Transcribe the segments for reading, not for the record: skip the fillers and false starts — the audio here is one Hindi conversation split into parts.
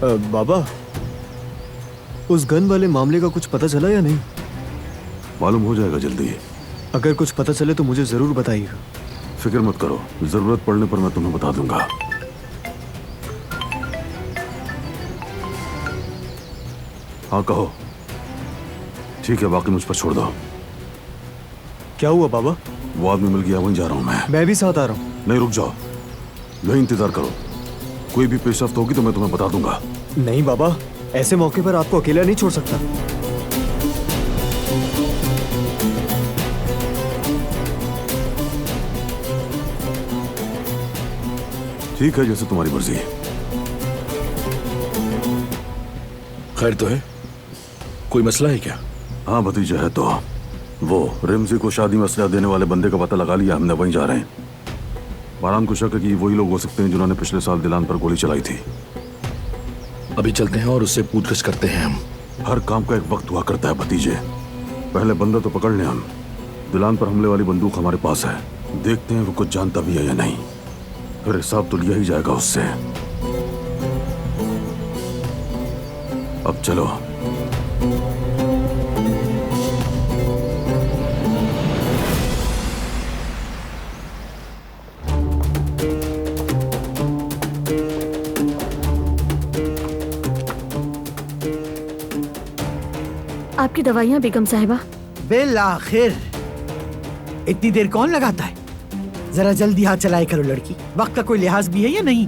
बाबा, उस गन वाले मामले का कुछ पता चला या नहीं? मालूम हो जाएगा जल्दी। अगर कुछ पता चले तो मुझे जरूर बताइएगा। फिक्र मत करो, जरूरत पड़ने पर मैं तुम्हें बता दूंगा। हाँ कहो। ठीक है, बाकी मुझ पर छोड़ दो। क्या हुआ बाबा? वो आदमी मिल गया, वहीं जा रहा हूं मैं भी साथ आ रहा हूँ। नहीं, रुक जाओ, यही इंतजार करो। कोई भी पेशरफ्त होगी तो मैं तुम्हें बता दूंगा। नहीं बाबा, ऐसे मौके पर आपको अकेला नहीं छोड़ सकता। ठीक है, जैसे तुम्हारी मर्जी। खैर तो है? कोई मसला है क्या? हाँ भतीजा है तो। वो रिमजी को शादी में असला देने वाले बंदे का पता लगा लिया हमने, वहीं जा रहे हैं। बारान को शक है कि वही लोग हो सकते हैं जिन्होंने पिछले साल दिलान पर गोली चलाई थी। अभी चलते हैं और उससे पूछताछ करते हैं हम। हर काम का एक वक्त हुआ करता है भतीजे। पहले बंदा तो पकड़ लें हम। दिलान पर हमले वाली बंदूक हमारे पास है, देखते हैं वो कुछ जानता भी है या नहीं, फिर हिसाब तो लिया ही जाएगा उससे। अब चलो। आपकी दवाइयाँ बेगम साहिबा। बिल आखिर इतनी देर कौन लगाता है? जरा जल्दी हाथ चलाए करो लड़की, वक्त का कोई लिहाज भी है या नहीं?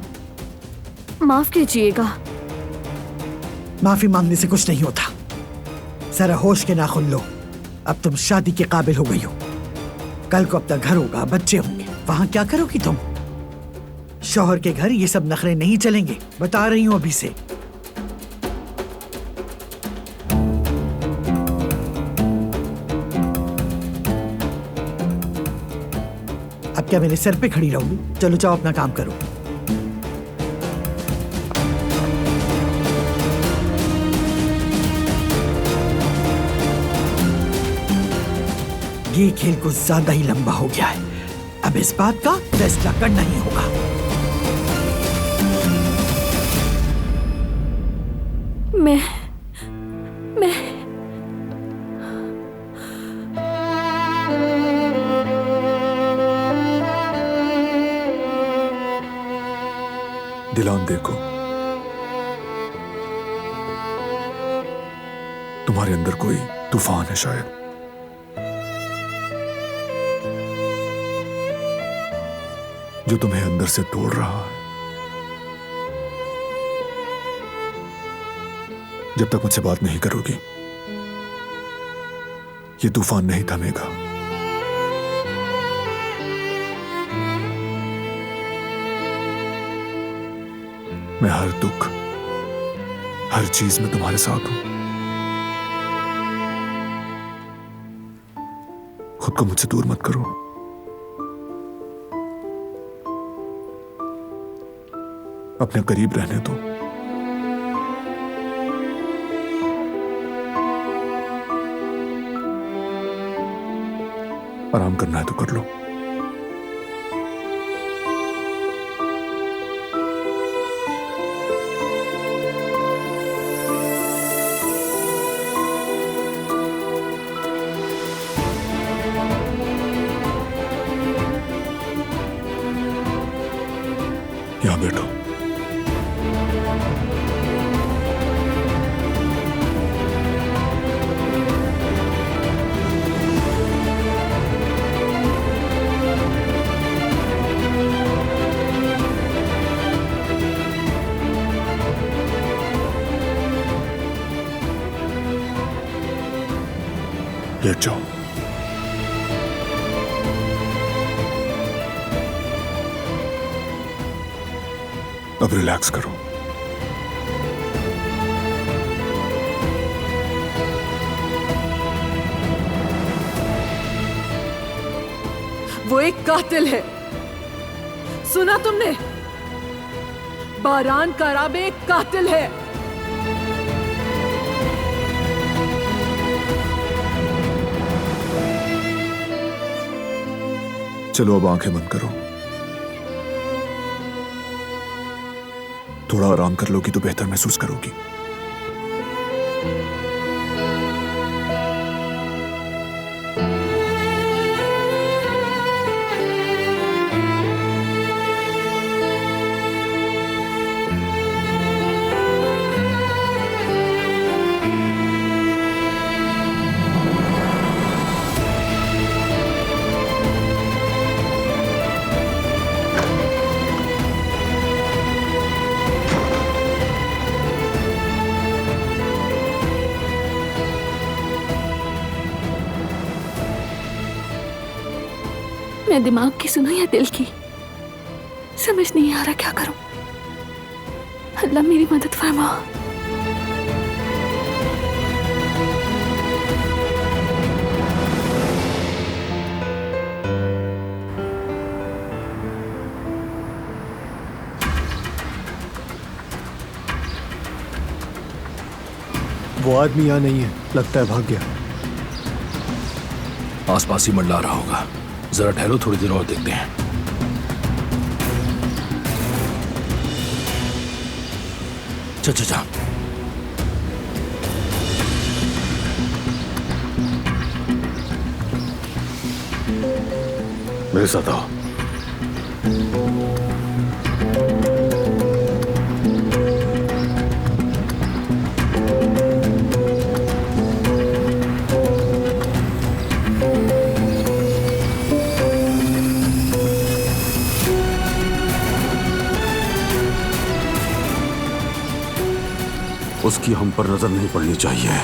माफ कीजिएगा। माफी मांगने से कुछ नहीं होता। जरा होश के नाखुन लो। अब तुम शादी के काबिल हो गई हो। कल को अपना घर होगा, बच्चे होंगे, वहां क्या करोगी तुम? शौहर के घर ये सब नखरे नहीं चलेंगे, बता रही हूं अभी से। अब क्या मेरे सर पे खड़ी रहोगी? चलो जाओ अपना काम करो। ये खेल कुछ ज्यादा ही लंबा हो गया है। अब इस बात का फैसला करना ही होगा। मैं दिलान देखो, तुम्हारे अंदर कोई तूफान है शायद, जो तुम्हें अंदर से तोड़ रहा है। जब तक मुझसे बात नहीं करोगी, ये तूफान नहीं थमेगा। मैं हर दुख, हर चीज में तुम्हारे साथ हूं। खुद को मुझसे दूर मत करो। अपने करीब रहने दो। आराम करना है तो कर लो। यहां बैठो। लेट जाओ। अब रिलैक्स करो। वो एक कातिल है, सुना तुमने? बारान कराबे एक कातिल है। चलो अब आंखें बंद करो। थोड़ा आराम कर लोगी तो बेहतर महसूस करोगी। मैं दिमाग की सुनूं या दिल की, समझ नहीं आ रहा क्या करूं। अल्लाह मेरी मदद फरमा। वो आदमी यहाँ नहीं है, लगता है भाग गया। आसपास ही मंडला रहा होगा। जरा ठहरो, थोड़ी देर और देखते हैं। चा मेरे साथ आओ। उसकी हम पर नजर नहीं पड़नी चाहिए।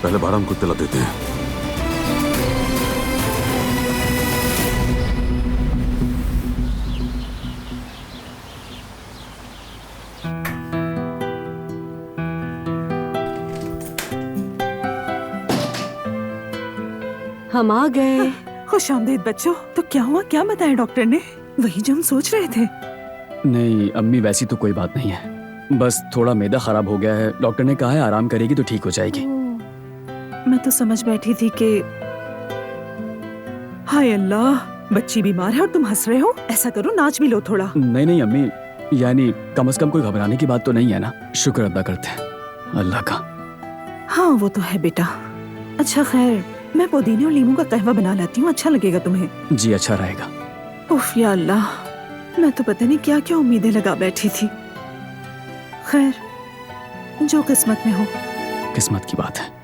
पहले बाराम को इत्तला देते हैं। हम आ गए। खुश आमदीद बच्चों। तो क्या हुआ, क्या बताया डॉक्टर ने? वही जो हम सोच रहे थे। नहीं अम्मी, वैसी तो कोई बात नहीं है, बस थोड़ा मैदा खराब हो गया है। डॉक्टर ने कहा है आराम करेगी तो ठीक हो जाएगी। मैं तो समझ बैठी थी कि हाय अल्लाह, बच्ची बीमार है और तुम हंस रहे हो। ऐसा करो, नाच भी लो थोड़ा। नहीं नहीं अम्मी, यानी कम से कम कोई घबराने की बात तो नहीं है ना। शुक्र अदा करते हैं अल्लाह का। हाँ वो तो है बेटा। अच्छा खैर, मैं पुदीने और लीमू का कहवा बना लाती हूँ, अच्छा लगेगा तुम्हें। जी अच्छा रहेगा। उफ या अल्लाह, मैं तो पता नहीं क्या क्या उम्मीदें लगा बैठी थी। खैर, जो किस्मत में हो। किस्मत की बात है।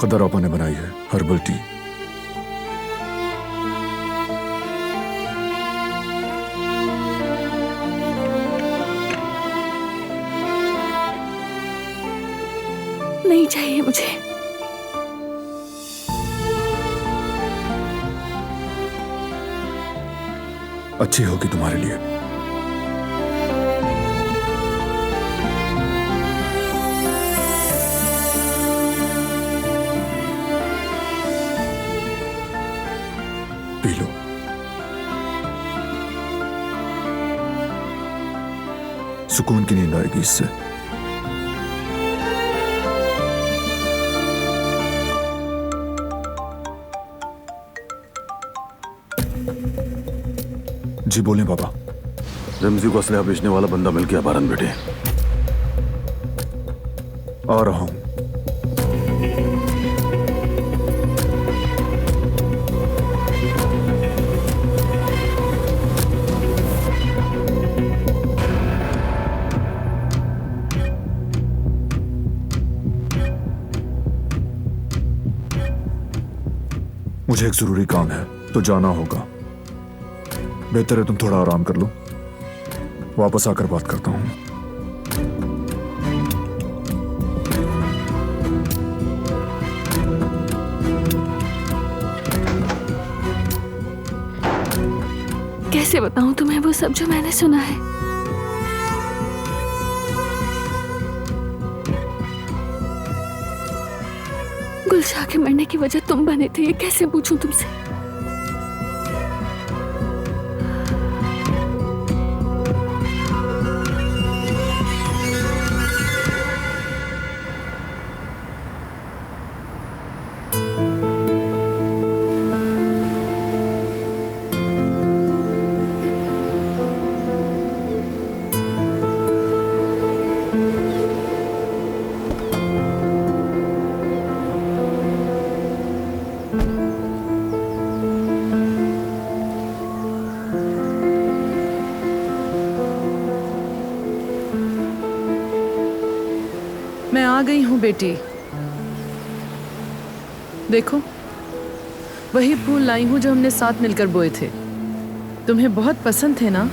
कदर आपा ने बनाई है हर्बल टी। नहीं चाहिए मुझे। अच्छी होगी तुम्हारे लिए। P low. सुकून की नींद आएगी इससे। जी बोलें बाबा। रमजी को असलहा बेचने वाला बंदा मिल गया बारन बेटे। आ रहा हूं। मुझे एक जरूरी काम है तो जाना होगा। बेहतर है तुम थोड़ा आराम कर लो, वापस आकर बात करता हूं। कैसे बताऊं तुम्हें वो सब जो मैंने सुना है। गुलशाह के मरने की वजह तुम बने थे, ये कैसे पूछूं तुमसे। मैं आ गई हूँ बेटी। देखो, वही फूल लाई हूँ जो हमने साथ मिलकर बोए थे। तुम्हें बहुत पसंद थे ना?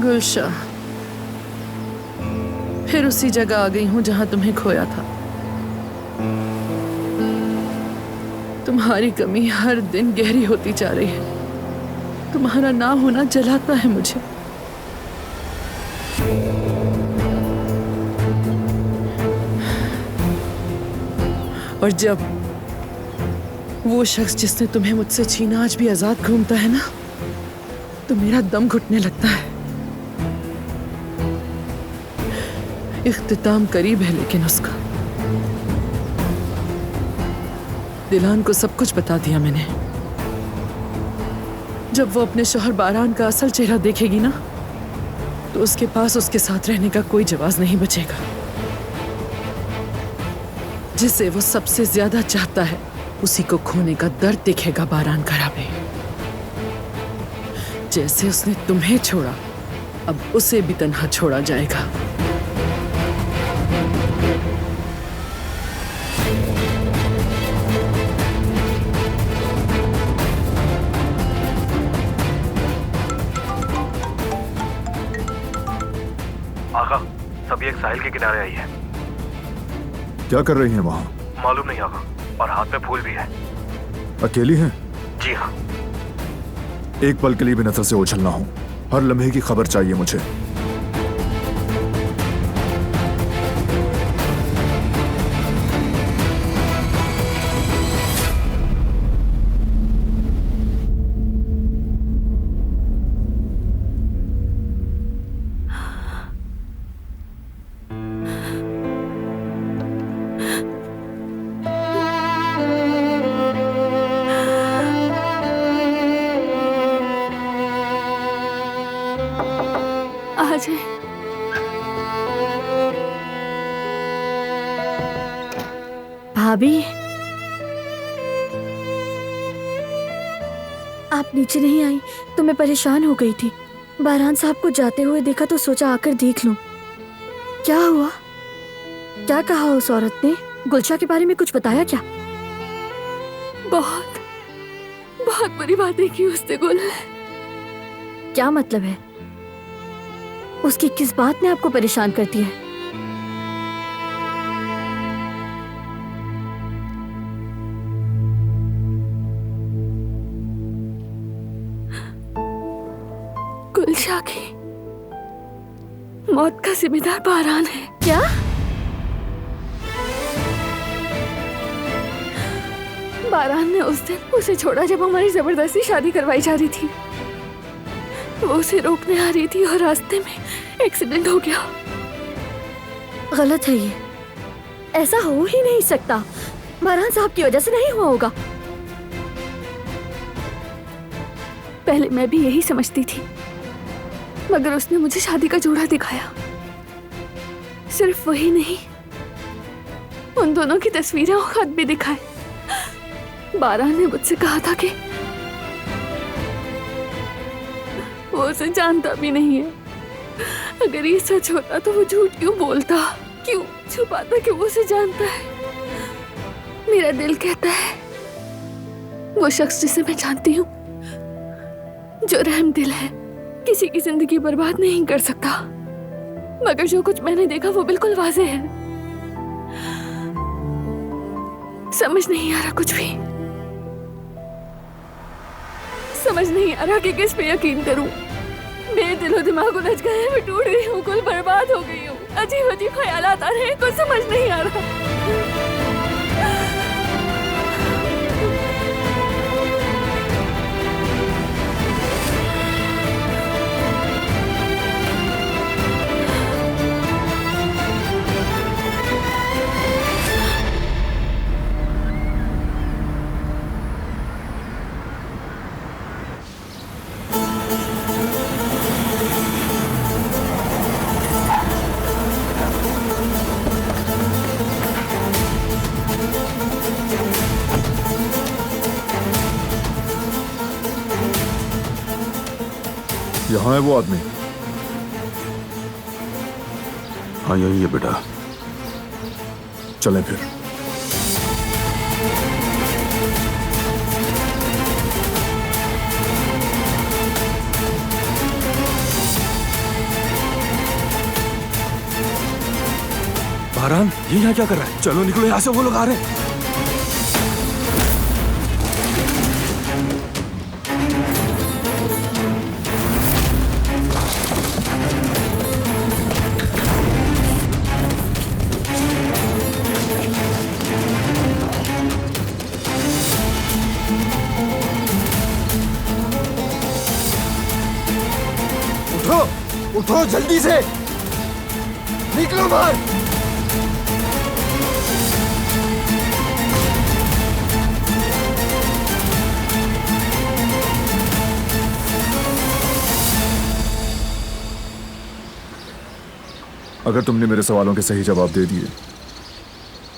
गुलशाह, फिर उसी जगह आ गई हूँ जहां तुम्हें खोया था। तुम्हारी कमी हर दिन गहरी होती जा रही है। तुम्हारा ना होना जलाता है मुझे। और जब वो शख्स जिसने तुम्हें मुझसे छीना आज भी आजाद घूमता है ना, तो मेरा दम घुटने लगता है। इख्तिताम करीब है लेकिन उसका। दिलान को सब कुछ बता दिया मैंने। जब वो अपने शौहर बारान का असल चेहरा देखेगी ना, तो उसके पास उसके साथ रहने का कोई जवाब नहीं बचेगा। जिसे वो सबसे ज्यादा चाहता है, उसी को खोने का दर्द दिखेगा बारान का राबे। जैसे उसने तुम्हें छोड़ा, अब उसे भी तन्हा छोड़ा जाएगा। आगा, सभी एक साहिल के किनारे आई है। क्या कर रही हैं वहां? मालूम नहीं आगा, और हाथ में फूल भी है। अकेली हैं? जी हाँ। एक पल के लिए भी नजर से ओझल ना हो। हर लम्हे की खबर चाहिए मुझे। आ जाए। भाभी, आप नीचे नहीं आई तो मैं परेशान हो गई थी। बारान साहब को जाते हुए देखा तो सोचा आकर देख लूं। क्या हुआ? क्या कहा उस औरत ने? गुलशाह के बारे में कुछ बताया क्या? बहुत बहुत बुरी बातें की उसने गुल। क्या मतलब है? उसकी किस बात ने आपको परेशान करती है? गुलशाह की मौत का जिम्मेदार बारान है। क्या? बारान ने उस दिन उसे छोड़ा जब हमारी जबरदस्ती शादी करवाई जा रही थी। वो उसे रोकने आ रही थी और रास्ते में एक्सीडेंट हो गया। गलत है ये। ऐसा हो ही नहीं सकता। बारान साहब की वजह से नहीं हुआ होगा। पहले मैं भी यही समझती थी, मगर उसने मुझे शादी का जोड़ा दिखाया। सिर्फ वही नहीं, उन दोनों की तस्वीरें और खत भी दिखाए। बारान ने मुझसे कहा था कि वो उसे जानता भी नहीं है। अगर ये सच होता तो वो झूठ क्यों बोलता, क्यों छुपाता कि वो उसे जानता है। मेरा दिल कहता है वो शख्स जिसे मैं जानती हूँ, जो रहम दिल है, किसी की जिंदगी बर्बाद नहीं कर सकता, मगर जो कुछ मैंने देखा वो बिल्कुल वाज़ेह है। समझ नहीं आ रहा कुछ भी। समझ नहीं आ रहा कि किस पे यकीन करूं। मेरे दिलो दिमाग उलझ गए, मैं टूट गई हूँ, कुल बर्बाद हो गई हूँ। अजीब अजीब ख्यालात आ रहे हैं, कुछ समझ नहीं आ रहा। यहाँ है वो आदमी। हाँ यही है बेटा। चलें फिर। बारान, ये यहाँ क्या कर रहा है? चलो निकलो यहाँ से, वो लोग आ रहे हैं। उठो जल्दी से, निकलो बाहर। अगर तुमने मेरे सवालों के सही जवाब दे दिए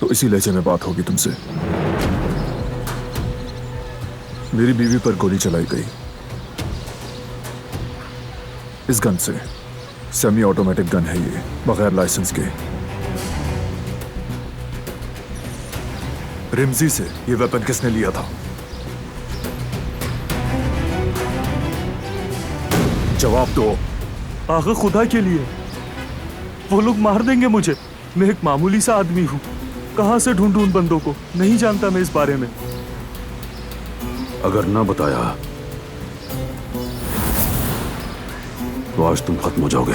तो इसी लहजे में बात होगी तुमसे। मेरी बीवी पर गोली चलाई गई इस गन से। सेमी ऑटोमेटिक गन है ये, बगैर लाइसेंस के। रिमजी से ये वेपन किसने लिया था? जवाब दो। आगे खुदा के लिए, वो लोग मार देंगे मुझे। मैं एक मामूली सा आदमी हूँ, कहाँ से ढूंढूं उन बंदों को? नहीं जानता मैं इस बारे में। अगर ना बताया तो आज तुम खत्म हो जाओगे।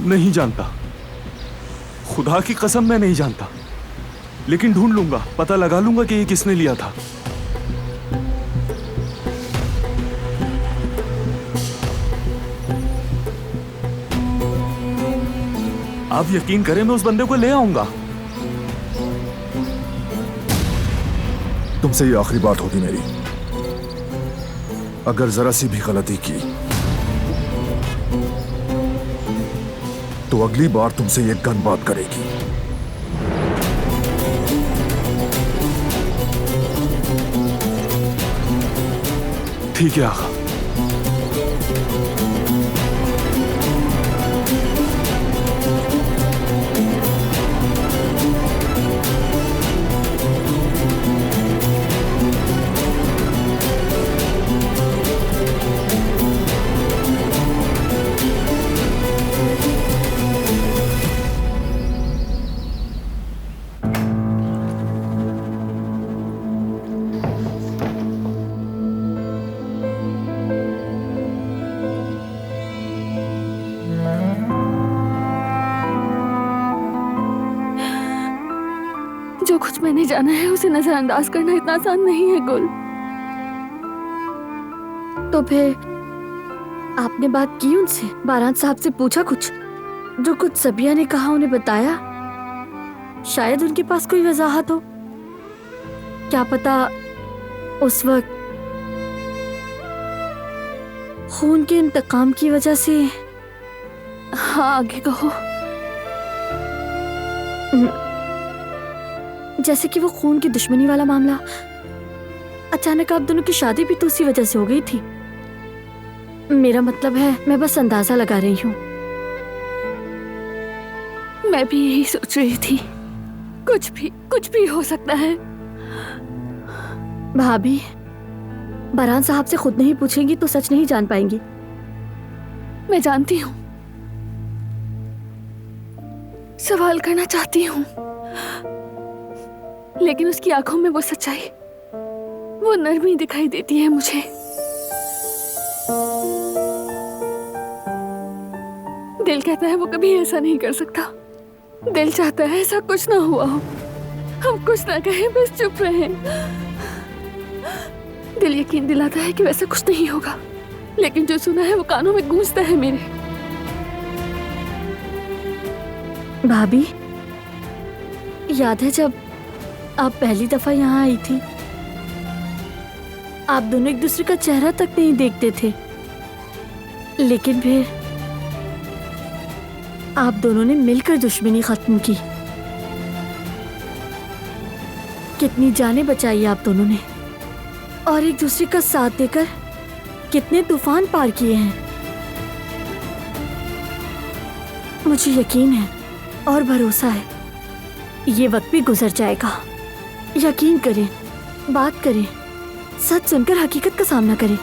नहीं जानता, खुदा की कसम मैं नहीं जानता, लेकिन ढूंढ लूंगा, पता लगा लूंगा कि ये किसने लिया था। आप यकीन करें, मैं उस बंदे को ले आऊंगा। तुमसे ये आखिरी बात होगी मेरी। अगर जरा सी भी गलती की तो अगली बार तुमसे ये गन बात करेगी। ठीक है आका। जो कुछ मैंने जाना है उसे नजरअंदाज करना इतना आसान नहीं है गुल। तो फिर आपने बात की उनसे? बारान साहब से पूछा कुछ? जो कुछ सबिया ने कहा उन्हें बताया? शायद उनके पास कोई वजाहत हो। क्या पता उस वक्त खून के इंतकाम की वजह से। हाँ आगे कहो। जैसे कि वो खून की दुश्मनी वाला मामला, अचानक आप दोनों की शादी भी तो उसी वजह से हो गई थी। मेरा मतलब है, मैं बस अंदाजा लगा रही हूँ। मैं भी यही सोच रही थी, कुछ भी हो सकता है। भाभी, बारान साहब से खुद नहीं पूछेंगी तो सच नहीं जान पाएंगी। मैं जानती हूँ, सवाल करना चाहती हूँ, लेकिन उसकी आंखों में वो सच्चाई, वो नरमी दिखाई देती है मुझे। दिल कहता है वो कभी ऐसा नहीं कर सकता। दिल चाहता है ऐसा कुछ ना हुआ हो, हम कुछ ना कहें, बस चुप रहें। दिल यकीन दिलाता है कि वैसा कुछ नहीं होगा, लेकिन जो सुना है वो कानों में गूंजता है मेरे। भाभी, याद है जब आप पहली दफा यहाँ आई थी, आप दोनों एक दूसरे का चेहरा तक नहीं देखते थे, लेकिन फिर आप दोनों ने मिलकर दुश्मनी खत्म की। कितनी जानें बचाई आप दोनों ने, और एक दूसरे का साथ देकर कितने तूफान पार किए हैं। मुझे यकीन है और भरोसा है, ये वक्त भी गुजर जाएगा। यकीन करें, बात करें, सच सुनकर हकीकत का सामना करें।